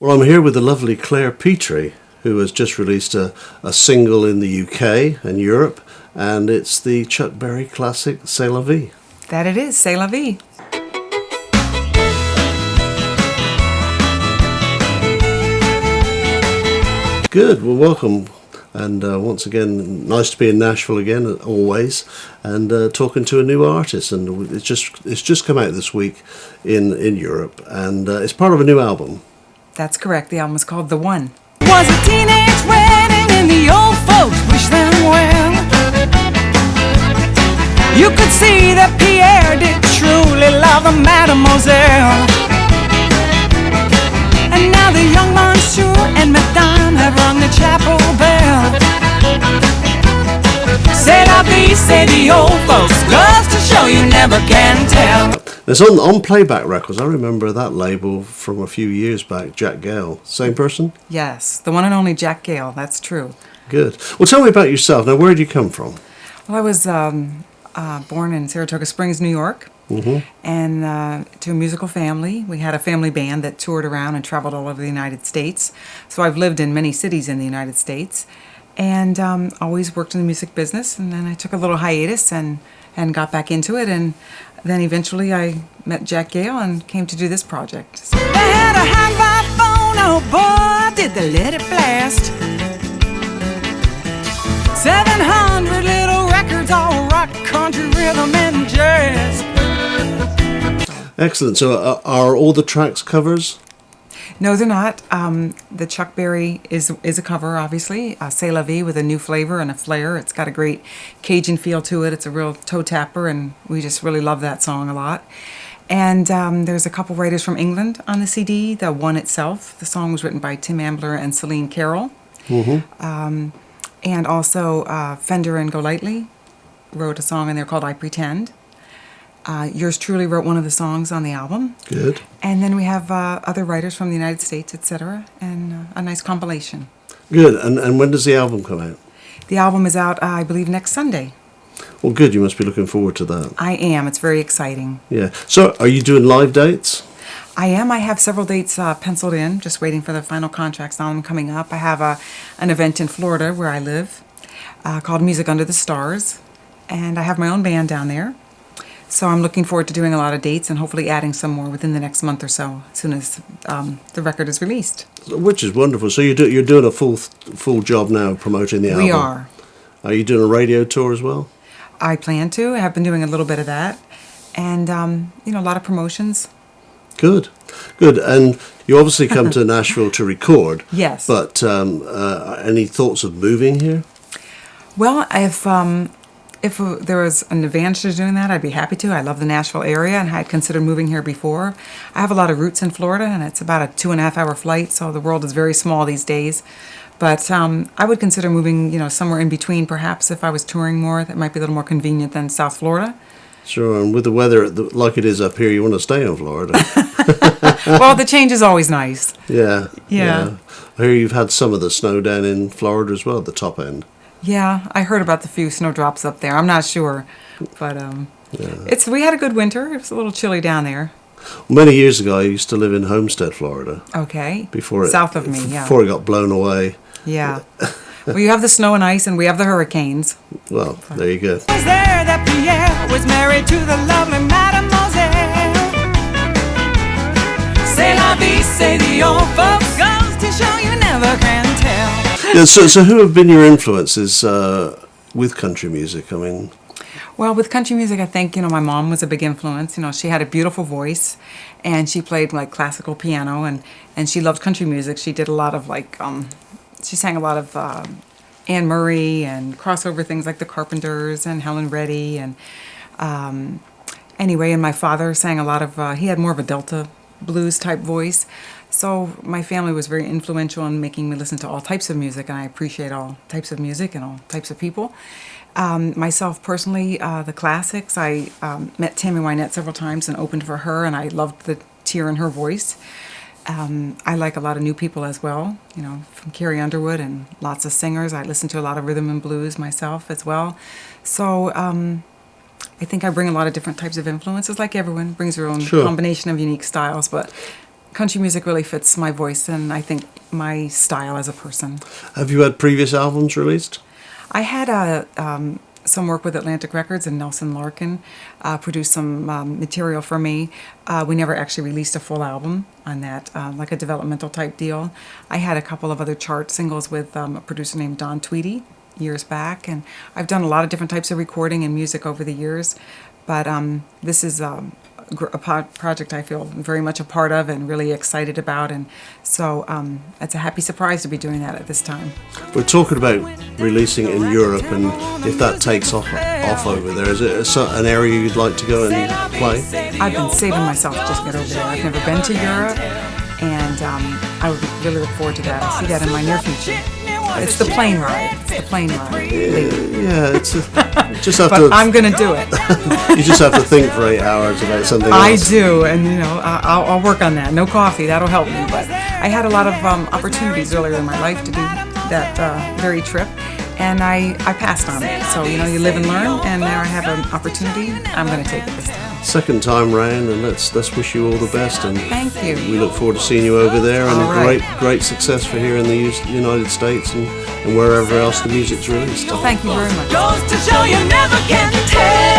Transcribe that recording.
Well, I'm here with the lovely Petrie, who has just released a single in the UK and Europe, and it's the Chuck Berry classic C'est la vie. That it is, C'est la vie. Good, well, welcome. And once again, nice to be in Nashville again, always, and talking to a new artist. And it's just come out this week in Europe, and it's part of a new album. That's correct. The album is called The One. Was a teenage wedding and the old folks wished them well. You could see that Pierre did truly love the mademoiselle. And now the young monsieur and madame have rung the chapel bell. C'est la vie, say the old folks, goes to show you never can tell. It's on Playback Records. I remember that label from a few years back. Jack Gale, same person? Yes, the one and only Jack Gale. That's true. Good. Well, tell me about yourself. Now, where did you come from? Well, I was born in Saratoga Springs, New York, and to a musical family. We had a family band that toured around and traveled all over the United States. So I've lived in many cities in the United States, and always worked in the music business. And then I took a little hiatus and got back into it, and then eventually I met Jack Gale and came to do this project. They had a hi-fi phone, oh boy, did they let it blast. 700 little records, all rock, country, rhythm, and jazz. Excellent. So are all the tracks covers? No, they're not. The Chuck Berry is a cover, obviously. C'est la vie with a new flavor and a flair. It's got a great Cajun feel to it. It's a real toe tapper, and we just really love that song a lot. And there's a couple writers from England on the CD. The One itself, the song was written by Tim Ambler and Celine Carroll. And also Fender and Golightly wrote a song in there called I Pretend. Yours truly wrote one of the songs on the album. Good. And then we have other writers from the United States, etc., and a nice compilation. Good. And when does the album come out? The album is out, I believe, next Sunday. Well, good. You must be looking forward to that. I am. It's very exciting. Yeah. So are you doing live dates? I am. I have several dates penciled in, just waiting for the final contracts on them coming up. I have an event in Florida where I live called Music Under the Stars, and I have my own band down there. So I'm looking forward to doing a lot of dates and hopefully adding some more within the next month or so, as soon as the record is released. Which is wonderful. So you're doing a full job now promoting the album? We are. Are you doing a radio tour as well? I plan to. I have been doing a little bit of that, and a lot of promotions. Good. And you obviously come to Nashville to record. Yes. But any thoughts of moving here? Well, if there was an advantage to doing that, I'd be happy to. I love the Nashville area, and I had considered moving here before. I have a lot of roots in Florida, and it's about a 2.5-hour flight, so the world is very small these days. But I would consider moving, somewhere in between, perhaps, if I was touring more. That might be a little more convenient than South Florida. Sure, and with the weather like it is up here, you want to stay in Florida. Well, the change is always nice. Yeah. I hear you've had some of the snow down in Florida as well, at the top end. Yeah, I heard about the few snowdrops up there. I'm not sure, but we had a good winter. It was a little chilly down there. Well, many years ago, I used to live in Homestead, Florida. Okay. South of me, yeah. Before it got blown away. Yeah. Well, you have the snow and ice, and we have the hurricanes. Well, there you go. Was there that Pierre was married to the lovely mademoiselle? C'est la vie, say the old folks, goes to show you never can tell. Yeah, so who have been your influences with country music? I mean, well, with country music, I think my mom was a big influence. She had a beautiful voice, and she played like classical piano, and she loved country music. She did a lot of she sang a lot of Anne Murray and crossover things like the Carpenters and Helen Reddy, and anyway, and my father sang a lot of. He had more of a Delta blues type voice. So my family was very influential in making me listen to all types of music, and I appreciate all types of music and all types of people. Myself personally, the classics, I met Tammy Wynette several times and opened for her, and I loved the tear in her voice. I like a lot of new people as well, from Carrie Underwood and lots of singers. I listen to a lot of rhythm and blues myself as well. So I think I bring a lot of different types of influences, like everyone brings their own combination of unique styles, but country music really fits my voice and I think my style as a person. Have you had previous albums released? I had some work with Atlantic Records, and Nelson Larkin produced some material for me. We never actually released a full album on that, like a developmental type deal. I had a couple of other chart singles with a producer named Don Tweedy years back, and I've done a lot of different types of recording and music over the years, but this is a project I feel very much a part of and really excited about, and so it's a happy surprise to be doing that at this time. We're talking about releasing in Europe, and if that takes off over there, is it an area you'd like to go and play? I've been saving myself to just get over there. I've never been to Europe, and I would really look forward to that. I see that in my near future. It's the plane ride. It's the plane ride. Yeah, just have But to. I'm going to do it. You just have to think for 8 hours about something else. I do, and I'll work on that. No coffee, that'll help me. But I had a lot of opportunities earlier in my life to do that very trip, and I passed on it. So you live and learn, and now I have an opportunity. I'm going to take it this time. Second time round, and let's wish you all the best. And Thank you. we look forward to seeing you over there, and All right. great success for here in the United States and wherever else the music's released. Thank you very much. Goes to show you never can tell.